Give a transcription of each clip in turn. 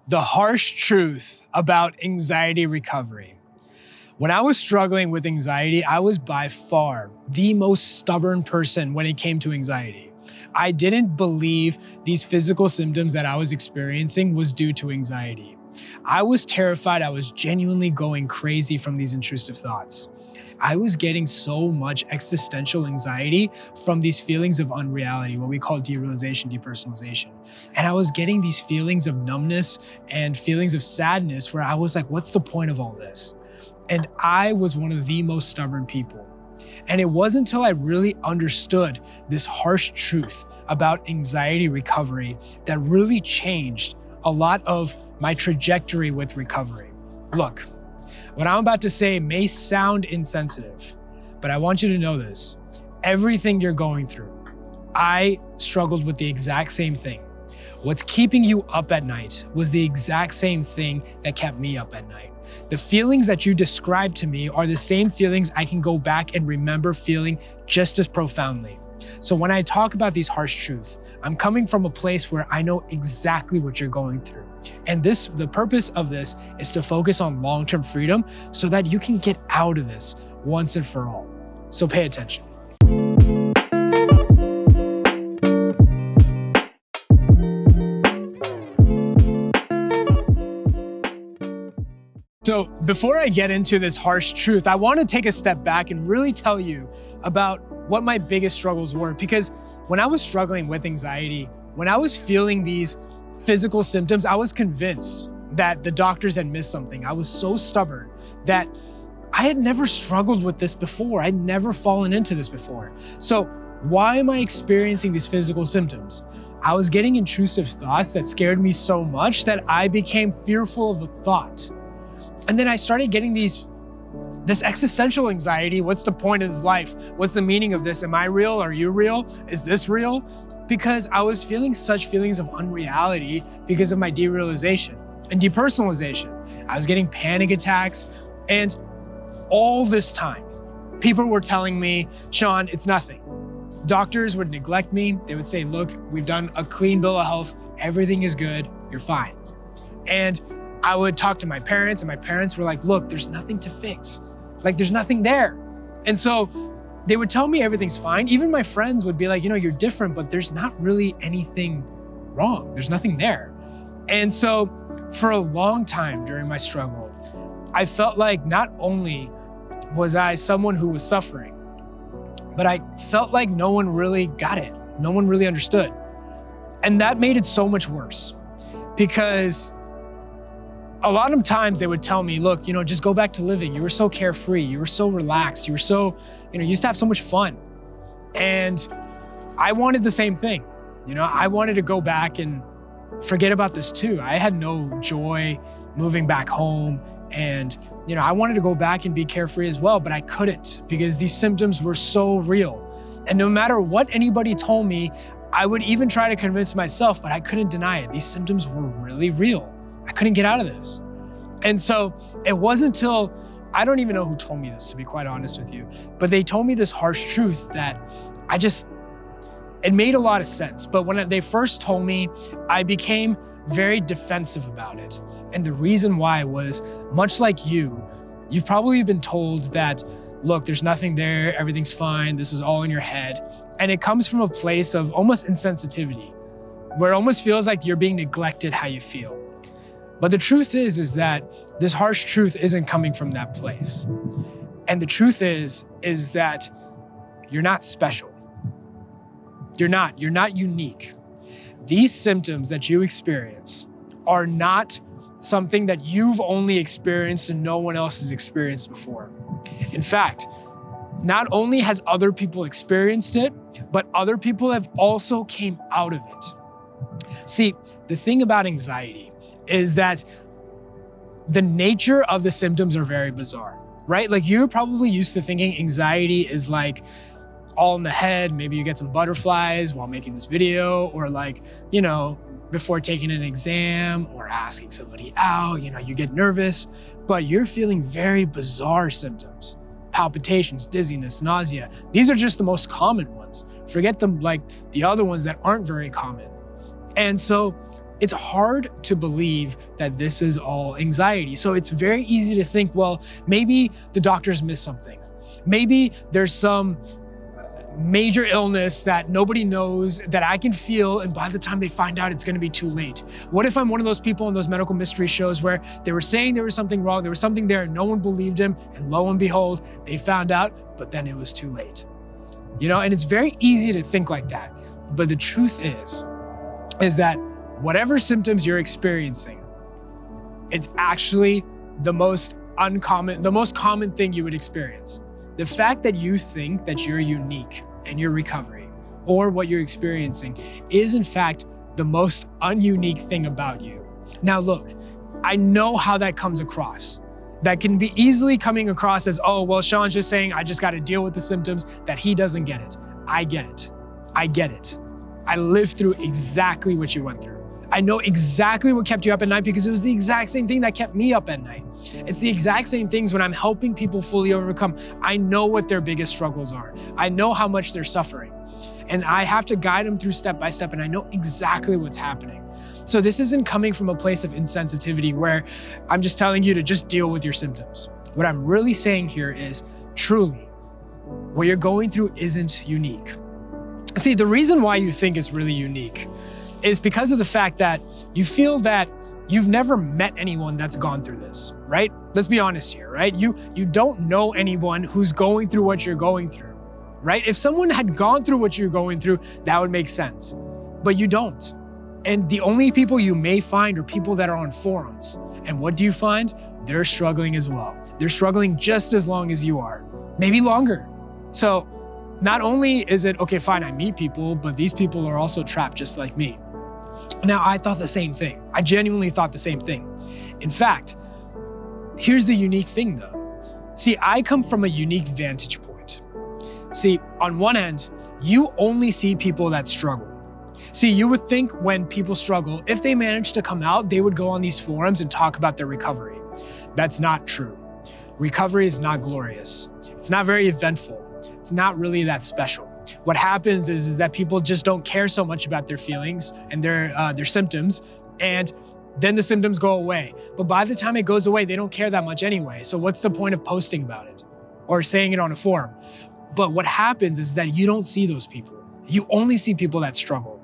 The harsh truth about anxiety recovery. When I was struggling with anxiety, I was by far the most stubborn person when it came to anxiety. I didn't believe these physical symptoms that I was experiencing was due to anxiety. I was terrified. I was genuinely going crazy from these intrusive thoughts. I was getting so much existential anxiety from these feelings of unreality, what we call derealization, depersonalization. And I was getting these feelings of numbness and feelings of sadness where I was like, what's the point of all this? And I was one of the most stubborn people. And it wasn't until I really understood this harsh truth about anxiety recovery that really changed a lot of my trajectory with recovery. Look, what I'm about to say may sound insensitive, but I want you to know this. Everything you're going through, I struggled with the exact same thing. What's keeping you up at night was the exact same thing that kept me up at night. The feelings that you described to me are the same feelings I can go back and remember feeling just as profoundly. So when I talk about these harsh truths, I'm coming from a place where I know exactly what you're going through. And the purpose of this is to focus on long-term freedom so that you can get out of this once and for all. So pay attention. So before I get into this harsh truth, I want to take a step back and really tell you about what my biggest struggles were. Because when I was struggling with anxiety, when I was feeling these physical symptoms, I was convinced that the doctors had missed something. I was so stubborn that I had never struggled with this before. I'd never fallen into this before. So why am I experiencing these physical symptoms? I was getting intrusive thoughts that scared me so much that I became fearful of a thought. And then I started getting this existential anxiety. What's the point of life? What's the meaning of this? Am I real? Are you real? Is this real? Because I was feeling such feelings of unreality because of my derealization and depersonalization. I was getting panic attacks. And all this time, people were telling me, Shaan, it's nothing. Doctors would neglect me. They would say, look, we've done a clean bill of health. Everything is good. You're fine. And I would talk to my parents, and my parents were like, look, there's nothing to fix. Like, there's nothing there. And so they would tell me everything's fine. Even my friends would be like, you're different, but there's not really anything wrong. There's nothing there. And so for a long time during my struggle, I felt like not only was I someone who was suffering, but I felt like no one really got it. No one really understood. And that made it so much worse because a lot of times they would tell me, look, just go back to living. You were so carefree. You were so relaxed. You were so, you used to have so much fun. And I wanted the same thing. I wanted to go back and forget about this too. I had no joy moving back home. And, I wanted to go back and be carefree as well, but I couldn't because these symptoms were so real. And no matter what anybody told me, I would even try to convince myself, but I couldn't deny it. These symptoms were really real. I couldn't get out of this. And so it wasn't until, I don't even know who told me this, to be quite honest with you, but they told me this harsh truth that it made a lot of sense. But when they first told me, I became very defensive about it. And the reason why was, much like you've probably been told that, look, there's nothing there, everything's fine, this is all in your head. And it comes from a place of almost insensitivity, where it almost feels like you're being neglected how you feel. But the truth is that this harsh truth isn't coming from that place. And the truth is that you're not special. You're not unique. These symptoms that you experience are not something that you've only experienced and no one else has experienced before. In fact, not only has other people experienced it, but other people have also came out of it. See, the thing about anxiety is that the nature of the symptoms are very bizarre, right? Like, you're probably used to thinking anxiety is like all in the head. Maybe you get some butterflies while making this video, or like, before taking an exam or asking somebody out, you get nervous, but you're feeling very bizarre symptoms. Palpitations, dizziness, nausea. These are just the most common ones. Forget them, like the other ones that aren't very common. And so it's hard to believe that this is all anxiety. So it's very easy to think, well, maybe the doctors missed something. Maybe there's some major illness that nobody knows that I can feel, and by the time they find out, it's gonna be too late. What if I'm one of those people in those medical mystery shows where they were saying there was something wrong, there was something there, and no one believed him, and lo and behold, they found out, but then it was too late. And it's very easy to think like that. But the truth is that whatever symptoms you're experiencing, it's actually the most common thing you would experience. The fact that you think that you're unique in your recovery or what you're experiencing is in fact the most ununique thing about you. Now look, I know how that comes across. That can be easily coming across as, oh, well, Shaan's just saying I just gotta deal with the symptoms, that he doesn't get it. I get it. I get it. I lived through exactly what you went through. I know exactly what kept you up at night because it was the exact same thing that kept me up at night. It's the exact same things when I'm helping people fully overcome. I know what their biggest struggles are. I know how much they're suffering. And I have to guide them through step by step, and I know exactly what's happening. So this isn't coming from a place of insensitivity where I'm just telling you to just deal with your symptoms. What I'm really saying here is truly, what you're going through isn't unique. See, the reason why you think it's really unique is because of the fact that you feel that you've never met anyone that's gone through this, right? Let's be honest here, right? You don't know anyone who's going through what you're going through, right? If someone had gone through what you're going through, that would make sense, but you don't. And the only people you may find are people that are on forums. And what do you find? They're struggling as well. They're struggling just as long as you are, maybe longer. So not only is it, okay, fine, I meet people, but these people are also trapped just like me. Now, I thought the same thing. I genuinely thought the same thing. In fact, here's the unique thing though. See, I come from a unique vantage point. See, on one end, you only see people that struggle. See, you would think when people struggle, if they manage to come out, they would go on these forums and talk about their recovery. That's not true. Recovery is not glorious. It's not very eventful. It's not really that special. What happens is that people just don't care so much about their feelings and their symptoms, and then the symptoms go away. But by the time it goes away, they don't care that much anyway. So what's the point of posting about it or saying it on a forum? But what happens is that you don't see those people. You only see people that struggle.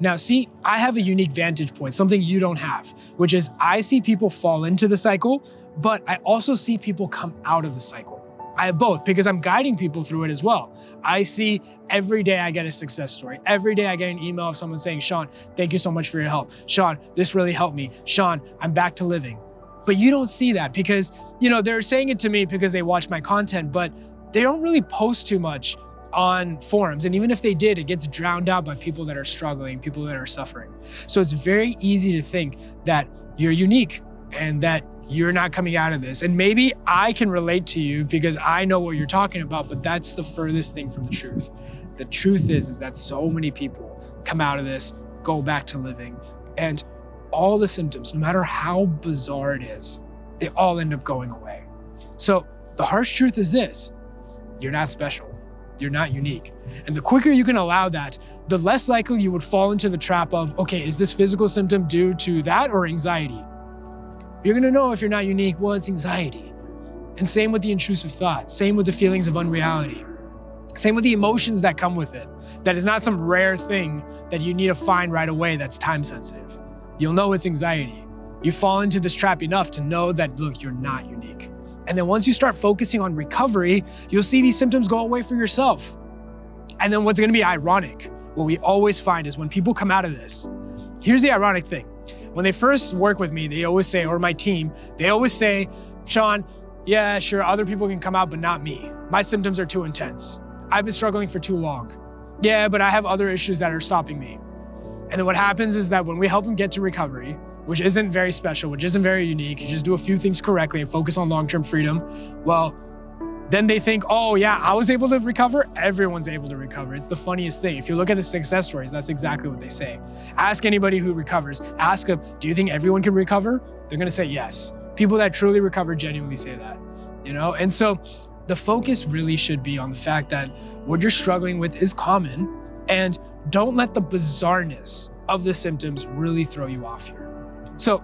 Now, see, I have a unique vantage point, something you don't have, which is I see people fall into the cycle, but I also see people come out of the cycle. I have both because I'm guiding people through it as well. I see every day I get a success story. Every day I get an email of someone saying, Shaan, thank you so much for your help. Shaan, this really helped me. Shaan, I'm back to living. But you don't see that because, they're saying it to me because they watch my content, but they don't really post too much on forums. And even if they did, it gets drowned out by people that are struggling, people that are suffering. So it's very easy to think that you're unique and that you're not coming out of this. And maybe I can relate to you because I know what you're talking about, but that's the furthest thing from the truth. The truth is that so many people come out of this, go back to living, and all the symptoms, no matter how bizarre it is, they all end up going away. So the harsh truth is this: you're not special. You're not unique. And the quicker you can allow that, the less likely you would fall into the trap of, okay, is this physical symptom due to that or anxiety? You're gonna know if you're not unique, well, it's anxiety. And same with the intrusive thoughts, same with the feelings of unreality, same with the emotions that come with it. That is not some rare thing that you need to find right away that's time sensitive. You'll know it's anxiety. You fall into this trap enough to know that, look, you're not unique. And then once you start focusing on recovery, you'll see these symptoms go away for yourself. And then what's gonna be ironic, what we always find is when people come out of this, here's the ironic thing. When they first work with me, they always say, or my team, they always say, Shaan, yeah, sure, other people can come out, but not me. My symptoms are too intense. I've been struggling for too long. Yeah, but I have other issues that are stopping me. And then what happens is that when we help them get to recovery, which isn't very special, which isn't very unique, you just do a few things correctly and focus on long-term freedom, well, then they think, oh yeah, I was able to recover, everyone's able to recover. It's the funniest thing. If you look at the success stories, that's exactly what they say. Ask anybody who recovers, ask them, do you think everyone can recover? They're gonna say yes. People that truly recover genuinely say that, And so the focus really should be on the fact that what you're struggling with is common, and don't let the bizarreness of the symptoms really throw you off here. So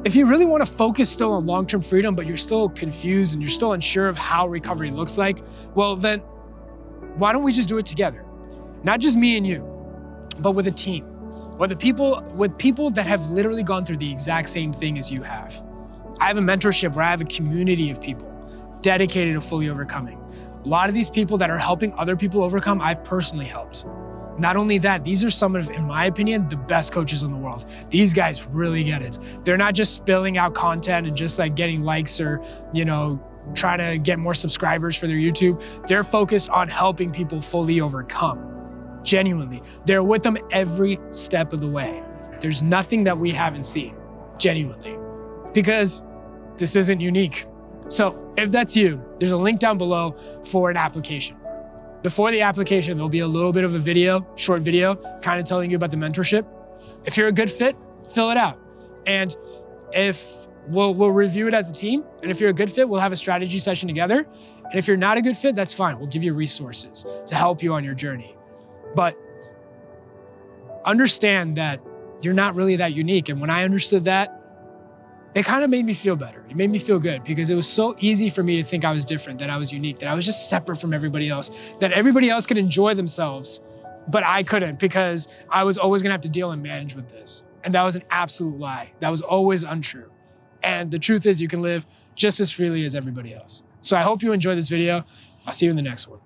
if you really want to focus still on long-term freedom, but you're still confused and you're still unsure of how recovery looks like, well then, why don't we just do it together? Not just me and you, but with a team, with people that have literally gone through the exact same thing as you have. I have a mentorship where I have a community of people dedicated to fully overcoming. A lot of these people that are helping other people overcome, I've personally helped. Not only that, these are some of, in my opinion, the best coaches in the world. These guys really get it. They're not just spilling out content and just like getting likes or, trying to get more subscribers for their YouTube. They're focused on helping people fully overcome. Genuinely. They're with them every step of the way. There's nothing that we haven't seen, genuinely, because this isn't unique. So if that's you, there's a link down below for an application. Before the application, there'll be a little bit of a video, short video, kind of telling you about the mentorship. If you're a good fit, fill it out. And if we'll review it as a team. And if you're a good fit, we'll have a strategy session together. And if you're not a good fit, that's fine. We'll give you resources to help you on your journey. But understand that you're not really that unique. And when I understood that, it kind of made me feel better. It made me feel good because it was so easy for me to think I was different, that I was unique, that I was just separate from everybody else, that everybody else could enjoy themselves, but I couldn't because I was always gonna have to deal and manage with this. And that was an absolute lie. That was always untrue. And the truth is you can live just as freely as everybody else. So I hope you enjoy this video. I'll see you in the next one.